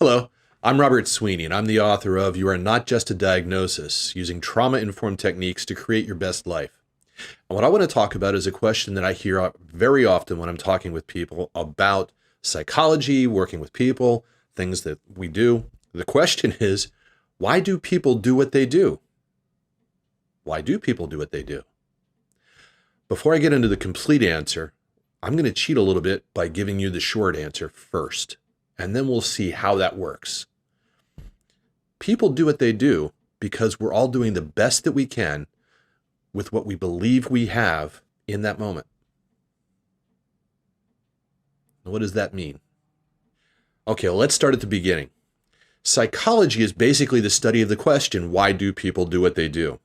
Hello, I'm Robert Sweeney, and I'm the author of You Are Not Just a Diagnosis, Using Trauma-Informed Techniques to Create Your Best Life. And what I want to talk about is a question that I hear very often when I'm talking with people about psychology, working with people, things that we do. The question is, why do people do what they do? Why do people do what they do? Before I get into the complete answer, I'm going to cheat a little bit by giving you the short answer first, and then we'll see how that works. People do what they do because we're all doing the best that we can with what we believe we have in that moment. What does that mean? Okay, well, let's start at the beginning. Psychology is basically the study of the question, why do people do what they do?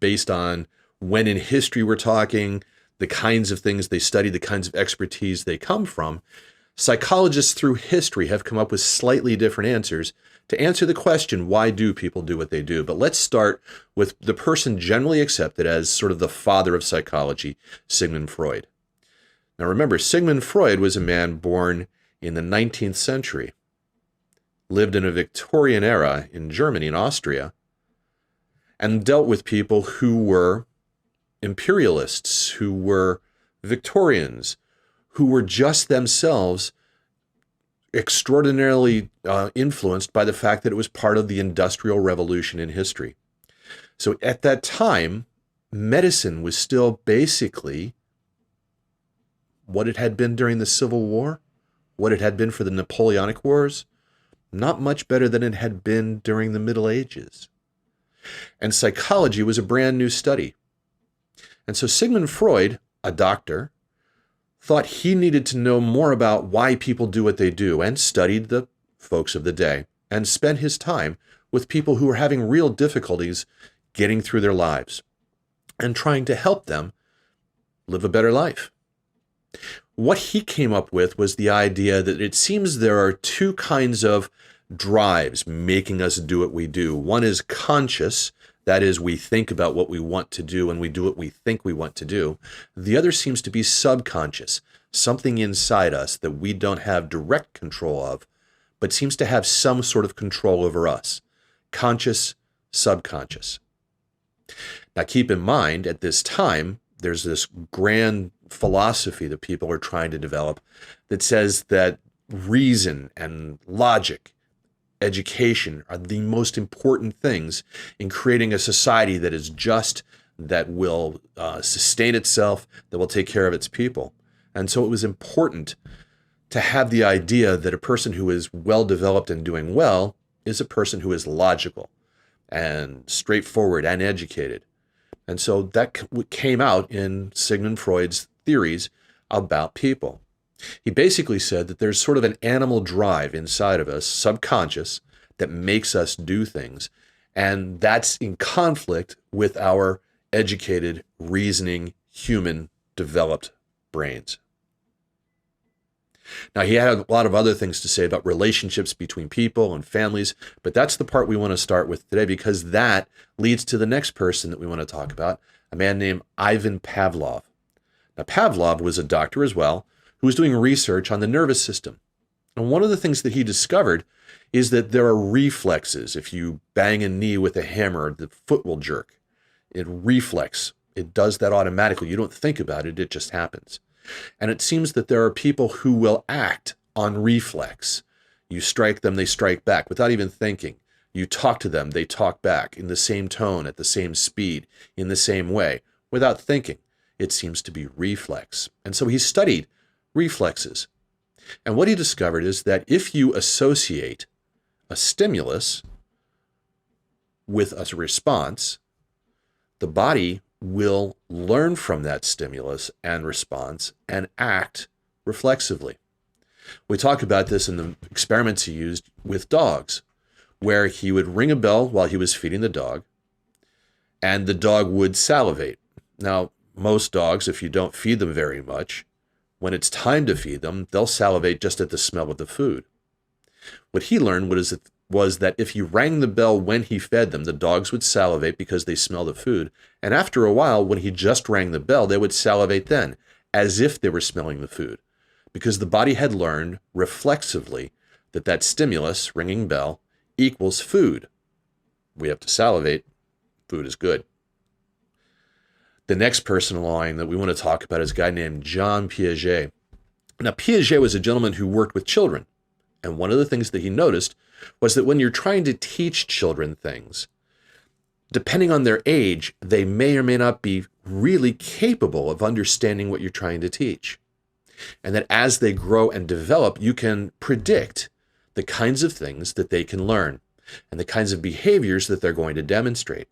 Based on when in history we're talking, the kinds of things they study, the kinds of expertise they come from, psychologists through history have come up with slightly different answers to answer the question, why do people do what they do? But let's start with the person generally accepted as sort of the father of psychology, Sigmund Freud. Now remember, Sigmund Freud was a man born in the 19th century, lived in a Victorian era in Germany and Austria, and dealt with people who were imperialists, who were Victorians, who were just themselves extraordinarily influenced by the fact that it was part of the Industrial Revolution in history. So at that time, medicine was still basically what it had been during the Civil War, what it had been for the Napoleonic Wars, not much better than it had been during the Middle Ages. And psychology was a brand new study. And so Sigmund Freud, a doctor, thought he needed to know more about why people do what they do and studied the folks of the day and spent his time with people who were having real difficulties getting through their lives and trying to help them live a better life. What he came up with was the idea that it seems there are two kinds of drives making us do what we do. One is conscious. That is, we think about what we want to do and we do what we think we want to do. The other seems to be subconscious, something inside us that we don't have direct control of, but seems to have some sort of control over us. Conscious, subconscious. Now keep in mind, at this time, there's this grand philosophy that people are trying to develop that says that reason and logic, education are the most important things in creating a society that is just, that will sustain itself, that will take care of its people. And so it was important to have the idea that a person who is well-developed and doing well is a person who is logical and straightforward and educated. And so that came out in Sigmund Freud's theories about people. He basically said that there's sort of an animal drive inside of us, subconscious, that makes us do things. And that's in conflict with our educated, reasoning, human, developed brains. Now, he had a lot of other things to say about relationships between people and families, but that's the part we want to start with today because that leads to the next person that we want to talk about, a man named Ivan Pavlov. Now, Pavlov was a doctor as well, who was doing research on the nervous system. And one of the things that he discovered is that there are reflexes. If you bang a knee with a hammer, the foot will jerk. It reflex. It does that automatically. You don't think about it. It just happens. And it seems that there are people who will act on reflex. You strike them, they strike back without even thinking. You talk to them, they talk back in the same tone, at the same speed, in the same way, without thinking. It seems to be reflex. And so he studied reflexes. And what he discovered is that if you associate a stimulus with a response, the body will learn from that stimulus and response and act reflexively. We talk about this in the experiments he used with dogs, where he would ring a bell while he was feeding the dog, and the dog would salivate. Now, most dogs, if you don't feed them very much, when it's time to feed them, they'll salivate just at the smell of the food. What he learned was that if you rang the bell when he fed them, the dogs would salivate because they smell the food. And after a while, when he just rang the bell, they would salivate then, as if they were smelling the food. Because the body had learned reflexively that stimulus, ringing bell, equals food. We have to salivate. Food is good. The next person in line that we want to talk about is a guy named John Piaget. Now, Piaget was a gentleman who worked with children. And one of the things that he noticed was that when you're trying to teach children things, depending on their age, they may or may not be really capable of understanding what you're trying to teach. And that as they grow and develop, you can predict the kinds of things that they can learn and the kinds of behaviors that they're going to demonstrate.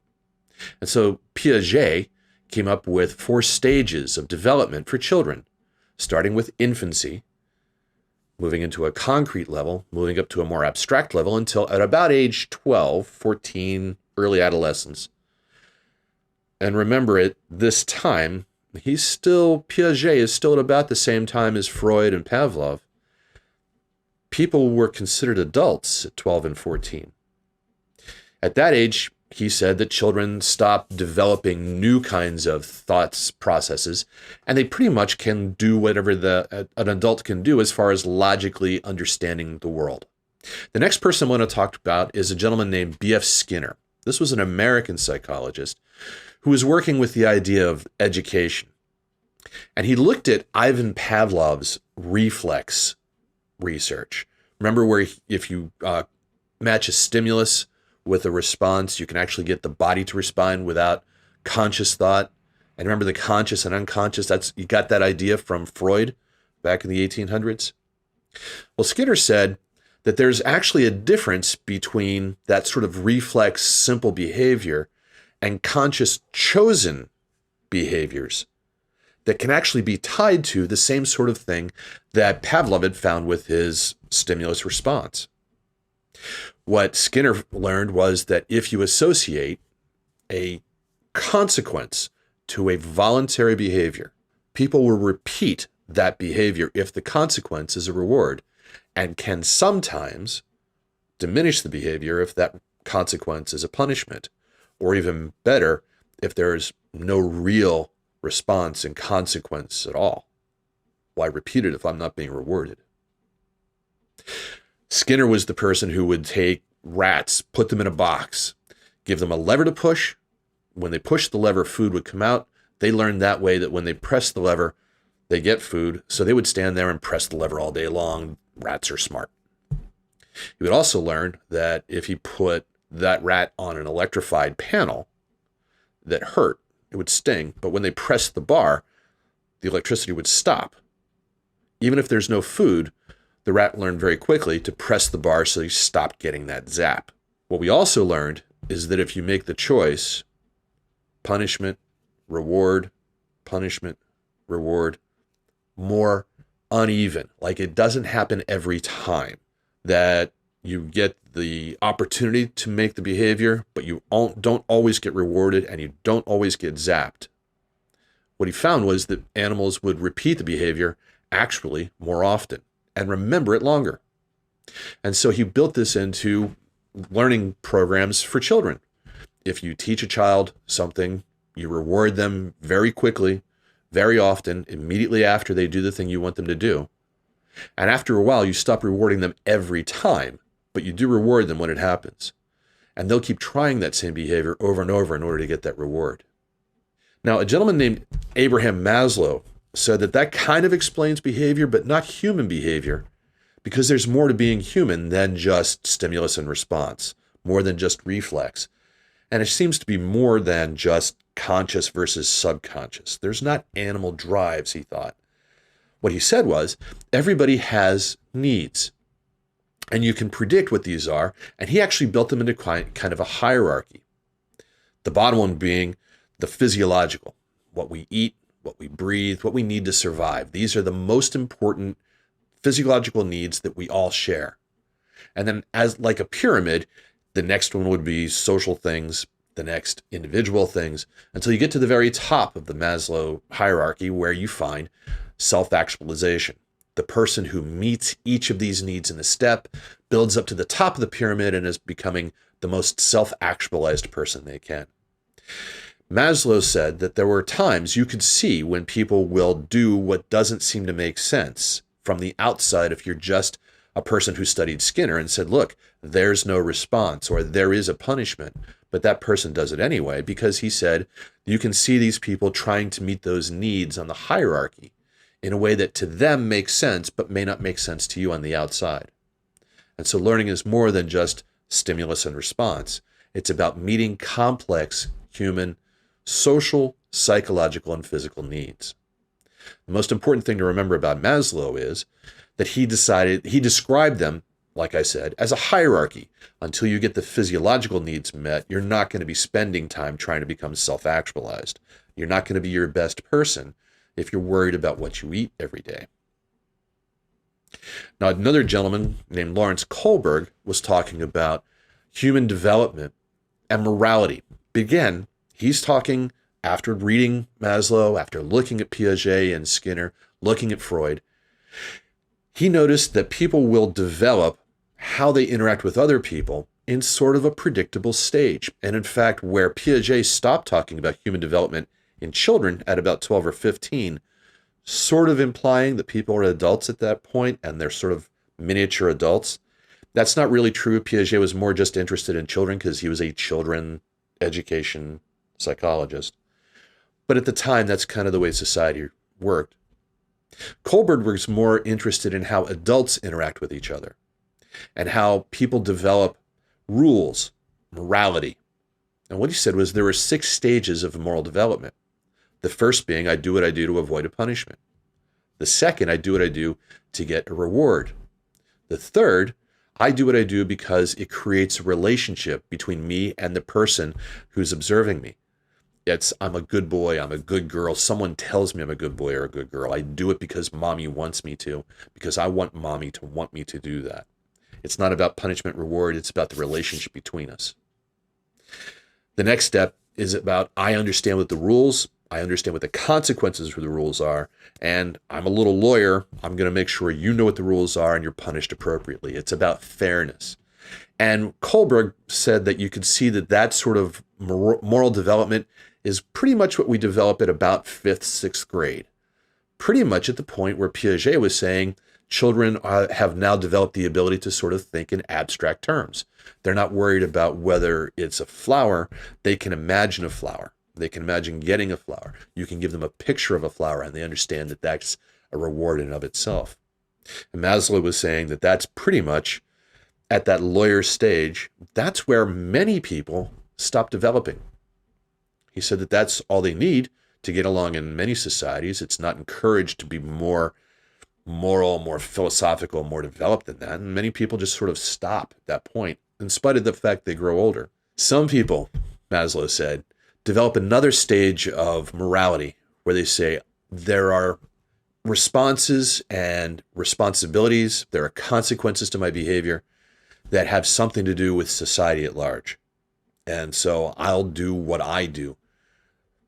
And so Piaget came up with 4 stages of development for children, starting with infancy, moving into a concrete level, moving up to a more abstract level until at about age 12, 14, early adolescence. And remember, at this time, Piaget is still at about the same time as Freud and Pavlov. People were considered adults at 12 and 14. At that age, he said that children stop developing new kinds of thoughts processes, and they pretty much can do whatever an adult can do as far as logically understanding the world. The next person I want to talk about is a gentleman named B.F. Skinner. This was an American psychologist who was working with the idea of education. And he looked at Ivan Pavlov's reflex research. Remember where if you match a stimulus with a response, you can actually get the body to respond without conscious thought. And remember the conscious and unconscious, you got that idea from Freud back in the 1800s. Well, Skinner said that there's actually a difference between that sort of reflex simple behavior and conscious chosen behaviors that can actually be tied to the same sort of thing that Pavlov had found with his stimulus response. What Skinner learned was that if you associate a consequence to a voluntary behavior, people will repeat that behavior if the consequence is a reward, and can sometimes diminish the behavior if that consequence is a punishment, or even better, if there's no real response and consequence at all. Why repeat it if I'm not being rewarded? Skinner was the person who would take rats, put them in a box, give them a lever to push. When they pushed the lever, food would come out. They learned that way that when they press the lever, they get food. So they would stand there and press the lever all day long. Rats are smart. He would also learn that if he put that rat on an electrified panel that hurt, it would sting. But when they pressed the bar, the electricity would stop. Even if there's no food, the rat learned very quickly to press the bar so he stopped getting that zap. What we also learned is that if you make the choice, punishment, reward, more uneven, like it doesn't happen every time, that you get the opportunity to make the behavior, but you don't always get rewarded and you don't always get zapped. What he found was that animals would repeat the behavior actually more often and remember it longer. And so he built this into learning programs for children. If you teach a child something, you reward them very quickly, very often, immediately after they do the thing you want them to do. And after a while, you stop rewarding them every time, but you do reward them when it happens. And they'll keep trying that same behavior over and over in order to get that reward. Now, a gentleman named Abraham Maslow said that kind of explains behavior, but not human behavior, because there's more to being human than just stimulus and response, more than just reflex. And it seems to be more than just conscious versus subconscious. There's not animal drives, he thought. What he said was, everybody has needs, and you can predict what these are, and he actually built them into kind of a hierarchy. The bottom one being the physiological, what we eat, what we breathe, what we need to survive. These are the most important physiological needs that we all share. And then as like a pyramid, the next one would be social things, the next individual things, until you get to the very top of the Maslow hierarchy where you find self-actualization. The person who meets each of these needs in a step builds up to the top of the pyramid and is becoming the most self-actualized person they can. Maslow said that there were times you could see when people will do what doesn't seem to make sense from the outside if you're just a person who studied Skinner and said, look, there's no response, or there is a punishment. But that person does it anyway because he said, you can see these people trying to meet those needs on the hierarchy in a way that to them makes sense, but may not make sense to you on the outside. And so learning is more than just stimulus and response. It's about meeting complex human social, psychological, and physical needs. The most important thing to remember about Maslow is that he described them, like I said, as a hierarchy. Until you get the physiological needs met, you're not going to be spending time trying to become self-actualized. You're not going to be your best person if you're worried about what you eat every day. Now, another gentleman named Lawrence Kohlberg was talking about human development and morality. Again, he's talking after reading Maslow, after looking at Piaget and Skinner, looking at Freud. He noticed that people will develop how they interact with other people in sort of a predictable stage. And in fact, where Piaget stopped talking about human development in children at about 12 or 15, sort of implying that people are adults at that point and they're sort of miniature adults. That's not really true. Piaget was more just interested in children because he was a children education psychologist. But at the time, that's kind of the way society worked. Kohlberg was more interested in how adults interact with each other and how people develop rules, morality. And what he said was there were 6 stages of moral development. The first being, I do what I do to avoid a punishment. The second, I do what I do to get a reward. The third, I do what I do because it creates a relationship between me and the person who's observing me. I'm a good boy, I'm a good girl. Someone tells me I'm a good boy or a good girl. I do it because mommy wants me to, because I want mommy to want me to do that. It's not about punishment reward, it's about the relationship between us. The next step is about I understand what the rules, I understand what the consequences for the rules are, and I'm a little lawyer. I'm going to make sure you know what the rules are and you're punished appropriately. It's about fairness. And Kohlberg said that you could see that sort of moral development is pretty much what we develop at about 5th, 6th grade. Pretty much at the point where Piaget was saying children have now developed the ability to sort of think in abstract terms. They're not worried about whether it's a flower. They can imagine a flower. They can imagine getting a flower. You can give them a picture of a flower and they understand that that's a reward in and of itself. And Maslow was saying that that's pretty much at that lawyer stage, that's where many people stop developing. He said that that's all they need to get along in many societies. It's not encouraged to be more moral, more philosophical, more developed than that. And many people just sort of stop at that point, in spite of the fact they grow older. Some people, Maslow said, develop another stage of morality where they say there are responses and responsibilities, there are consequences to my behavior that have something to do with society at large. And so I'll do what I do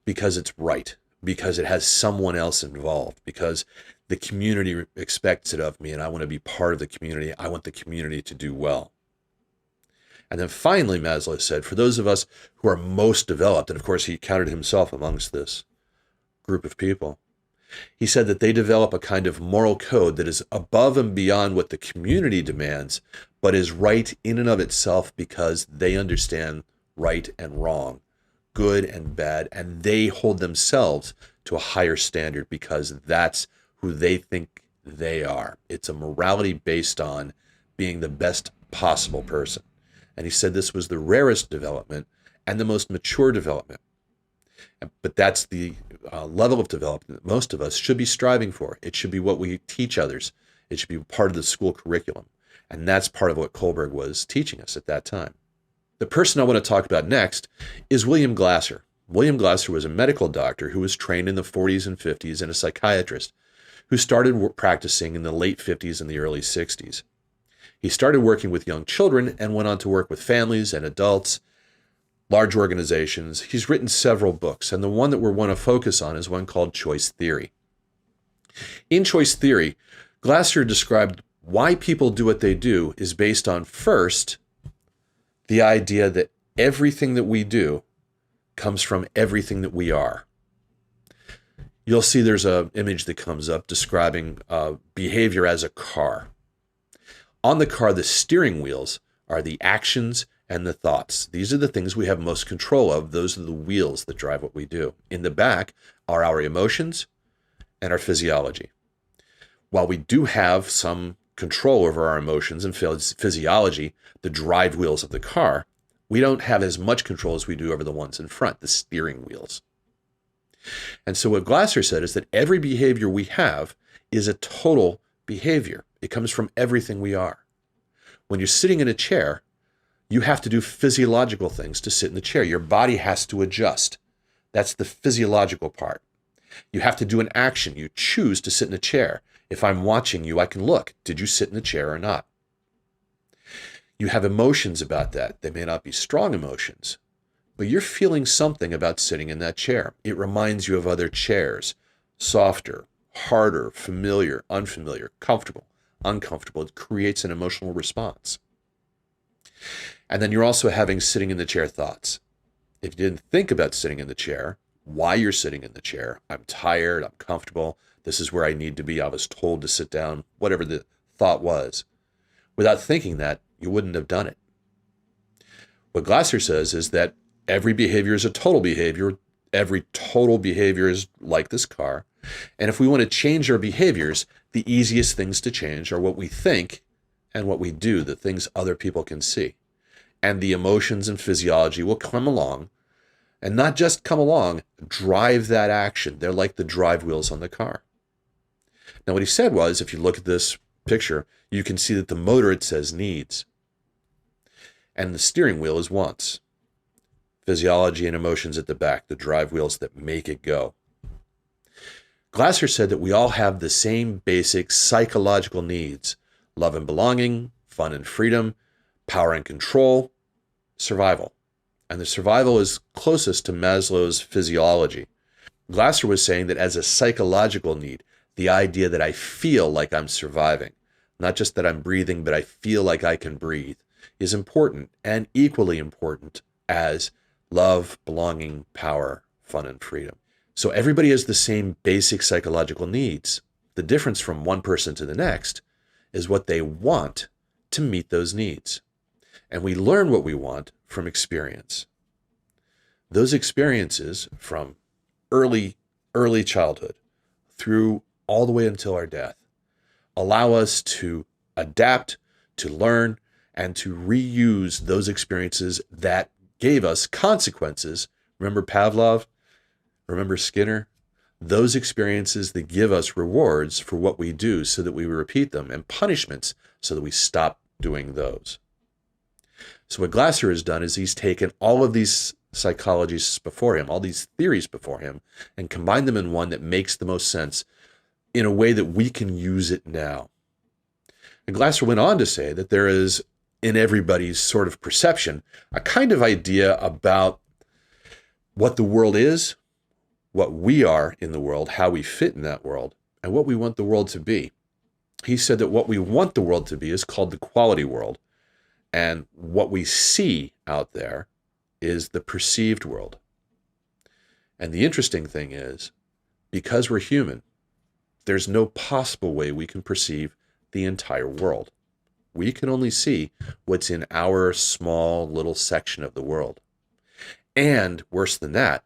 because it's right, because it has someone else involved, because the community expects it of me and I want to be part of the community. I want the community to do well. And then finally, Maslow said, for those of us who are most developed, and of course he counted himself amongst this group of people, he said that they develop a kind of moral code that is above and beyond what the community demands, but is right in and of itself because they understand right and wrong, good and bad, and they hold themselves to a higher standard because that's who they think they are. It's a morality based on being the best possible person. And he said this was the rarest development and the most mature development. But that's the level of development that most of us should be striving for. It should be what we teach others. It should be part of the school curriculum. And that's part of what Kohlberg was teaching us at that time. The person I want to talk about next is William Glasser. William Glasser was a medical doctor who was trained in the 40s and 50s and a psychiatrist who started practicing in the late 50s and the early 60s. He started working with young children and went on to work with families and adults, large organizations. He's written several books, and the one that we want to focus on is one called Choice Theory. In Choice Theory, Glasser described why people do what they do is based on, first, the idea that everything that we do comes from everything that we are. You'll see there's an image that comes up describing behavior as a car. On the car, the steering wheels are the actions and the thoughts. These are the things we have most control of. Those are the wheels that drive what we do. In the back are our emotions and our physiology. While we do have some control over our emotions and physiology, the drive wheels of the car, we don't have as much control as we do over the ones in front, the steering wheels. And so what Glasser said is that every behavior we have is a total behavior. It comes from everything we are. When you're sitting in a chair, you have to do physiological things to sit in the chair. Your body has to adjust. That's the physiological part. You have to do an action. You choose to sit in a chair. If I'm watching you, I can look. Did you sit in the chair or not? You have emotions about that. They may not be strong emotions, but you're feeling something about sitting in that chair. It reminds you of other chairs, softer, harder, familiar, unfamiliar, comfortable, uncomfortable. It creates an emotional response. And then you're also having sitting in the chair thoughts. If you didn't think about sitting in the chair, why you're sitting in the chair, I'm tired, I'm comfortable, this is where I need to be, I was told to sit down, whatever the thought was. Without thinking that, you wouldn't have done it. What Glasser says is that every behavior is a total behavior. Every total behavior is like this car. And if we want to change our behaviors, the easiest things to change are what we think and what we do, the things other people can see. And the emotions and physiology will come along, and not just come along, drive that action. They're like the drive wheels on the car. Now, what he said was, if you look at this picture, you can see that the motor, it says needs, and the steering wheel is wants. Physiology and emotions at the back, the drive wheels that make it go. Glasser said that we all have the same basic psychological needs: love and belonging, fun and freedom, power and control, survival. And the survival is closest to Maslow's physiology. Glasser was saying that as a psychological need, the idea that I feel like I'm surviving, not just that I'm breathing, but I feel like I can breathe, is important, and equally important as love, belonging, power, fun, and freedom. So everybody has the same basic psychological needs. The difference from one person to the next is what they want to meet those needs. And we learn what we want from experience. Those experiences from early childhood through all the way until our death allow us to adapt, to learn, and to reuse those experiences that gave us consequences. Remember Pavlov? Remember Skinner? Those experiences that give us rewards for what we do so that we repeat them, and punishments so that we stop doing those. So what Glasser has done is he's taken all of these psychologies before him, all these theories before him, and combined them in one that makes the most sense in a way that we can use it now. And Glasser went on to say that there is, in everybody's sort of perception, a kind of idea about what the world is, what we are in the world, how we fit in that world, and what we want the world to be. He said that what we want the world to be is called the quality world, and what we see out there is the perceived world. And the interesting thing is, because we're human, there's no possible way we can perceive the entire world. We can only see what's in our small little section of the world. And worse than that,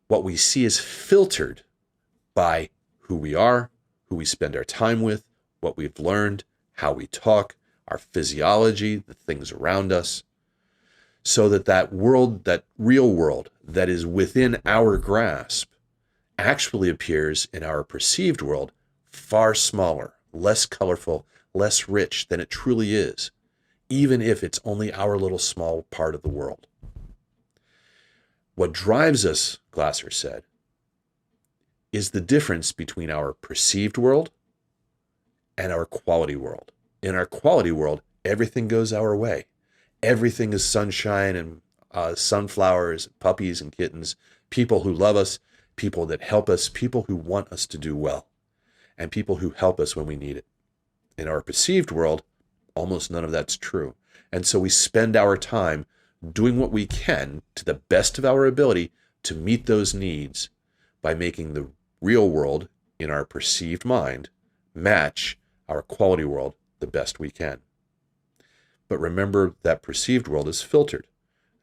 what we see is filtered by who we are, who we spend our time with, what we've learned, how we talk, our physiology, the things around us, so that that world, that real world that is within our grasp, actually appears in our perceived world far smaller, less colorful, less rich than it truly is, even if it's only our little small part of the world. What drives us, Glasser said, is the difference between our perceived world and our quality world. In our quality world, everything goes our way. Everything is sunshine and sunflowers, puppies and kittens, people who love us, people that help us, people who want us to do well, and people who help us when we need it. In our perceived world, almost none of that's true. And so we spend our time doing what we can to the best of our ability to meet those needs by making the real world in our perceived mind match our quality world the best we can. But remember, that perceived world is filtered.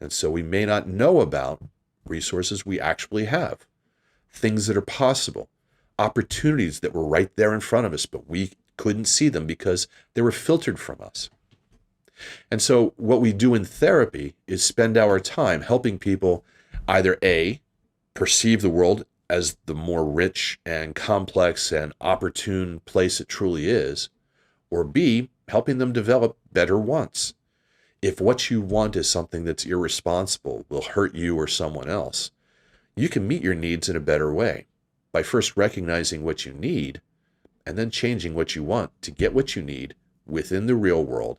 And so we may not know about resources we actually have, things that are possible, opportunities that were right there in front of us, but we couldn't see them because they were filtered from us. And so what we do in therapy is spend our time helping people either A, perceive the world as the more rich and complex and opportune place it truly is, or B, helping them develop better wants. If what you want is something that's irresponsible, will hurt you or someone else, you can meet your needs in a better way by first recognizing what you need and then changing what you want to get what you need within the real world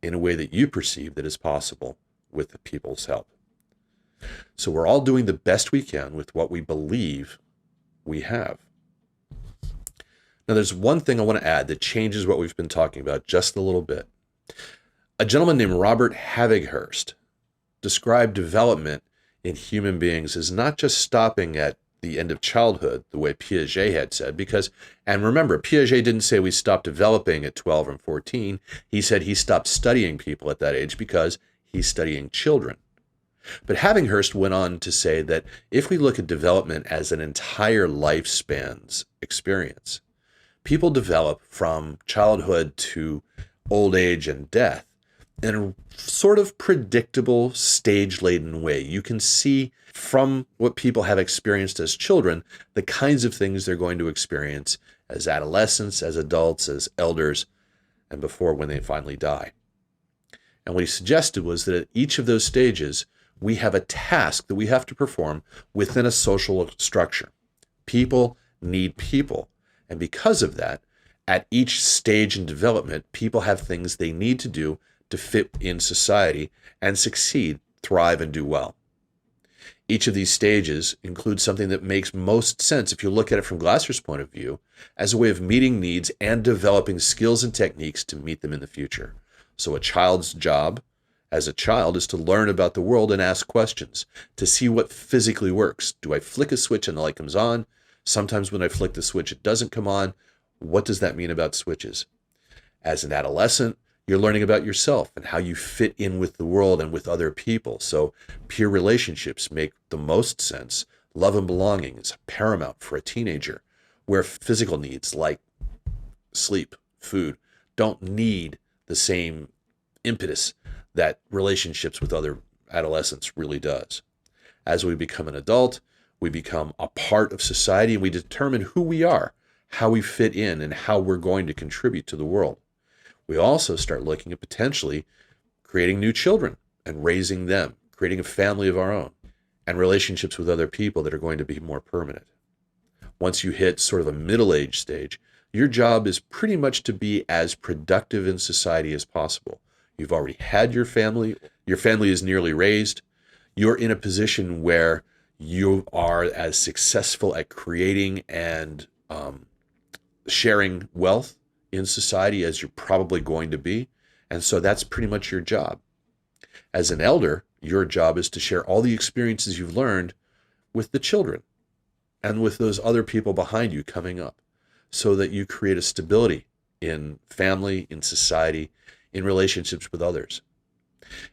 in a way that you perceive that is possible with the people's help. So we're all doing the best we can with what we believe we have. Now, there's one thing I want to add that changes what we've been talking about just a little bit. A gentleman named Robert Havighurst described development in human beings as not just stopping at the end of childhood, the way Piaget had said, and remember, Piaget didn't say we stopped developing at 12 and 14. He said he stopped studying people at that age because he's studying children. But Havighurst went on to say that if we look at development as an entire lifespan's experience, people develop from childhood to old age and death in a sort of predictable, stage-laden way. You can see from what people have experienced as children, the kinds of things they're going to experience as adolescents, as adults, as elders, and before when they finally die. And what he suggested was that at each of those stages, we have a task that we have to perform within a social structure. People need people. And because of that, at each stage in development, people have things they need to do to fit in society and succeed, thrive, and do well. Each of these stages includes something that makes most sense if you look at it from Glasser's point of view as a way of meeting needs and developing skills and techniques to meet them in the future. So a child's job as a child is to learn about the world and ask questions, to see what physically works. Do I flick a switch and the light comes on? Sometimes when I flick the switch, it doesn't come on. What does that mean about switches? As an adolescent, you're learning about yourself and how you fit in with the world and with other people. So peer relationships make the most sense. Love and belonging is paramount for a teenager, where physical needs like sleep, food, don't need the same impetus that relationships with other adolescents really does. As we become an adult, we become a part of society and we determine who we are, how we fit in, and how we're going to contribute to the world. We also start looking at potentially creating new children and raising them, creating a family of our own, and relationships with other people that are going to be more permanent. Once you hit sort of a middle-age stage, your job is pretty much to be as productive in society as possible. You've already had your family is nearly raised, you're in a position where you are as successful at creating and sharing wealth in society as you're probably going to be. And so that's pretty much your job. As an elder, your job is to share all the experiences you've learned with the children and with those other people behind you coming up, so that you create a stability in family, in society, in relationships with others.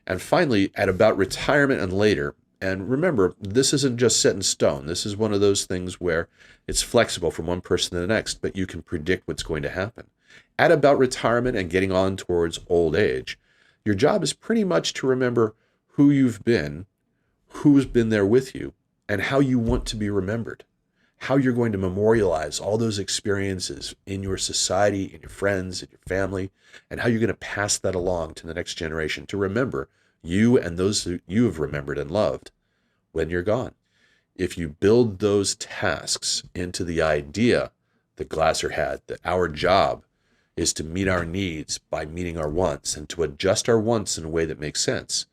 And finally, at about retirement and later, and remember, this isn't just set in stone. This is one of those things where it's flexible from one person to the next, but you can predict what's going to happen. At about retirement and getting on towards old age, your job is pretty much to remember who you've been, who's been there with you, and how you want to be remembered, how you're going to memorialize all those experiences in your society, in your friends, in your family, and how you're going to pass that along to the next generation to remember you and those that you have remembered and loved when you're gone. If you build those tasks into the idea that Glasser had, that our job is to meet our needs by meeting our wants and to adjust our wants in a way that makes sense,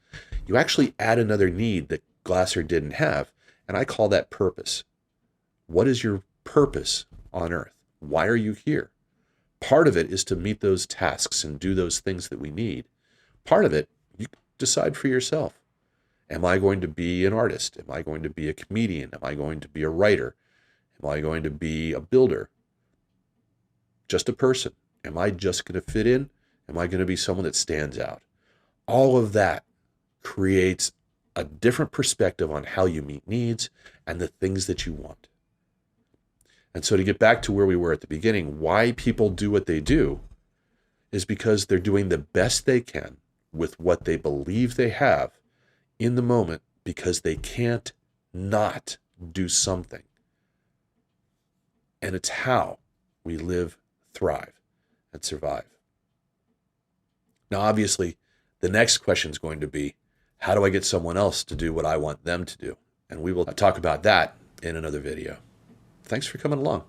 you actually add another need that Glasser didn't have, and I call that purpose. What is your purpose on earth? Why are you here? Part of it is to meet those tasks and do those things that we need. Part of it, you decide for yourself. Am I going to be an artist? Am I going to be a comedian? Am I going to be a writer? Am I going to be a builder? Just a person. Am I just going to fit in? Am I going to be someone that stands out? all of that creates a different perspective on how you meet needs and the things that you want. And so to get back to where we were at the beginning, why people do what they do is because they're doing the best they can with what they believe they have in the moment, because they can't not do something. And it's how we live, thrive, and survive. Now, obviously, the next question is going to be, how do I get someone else to do what I want them to do? And we will talk about that in another video. Thanks for coming along.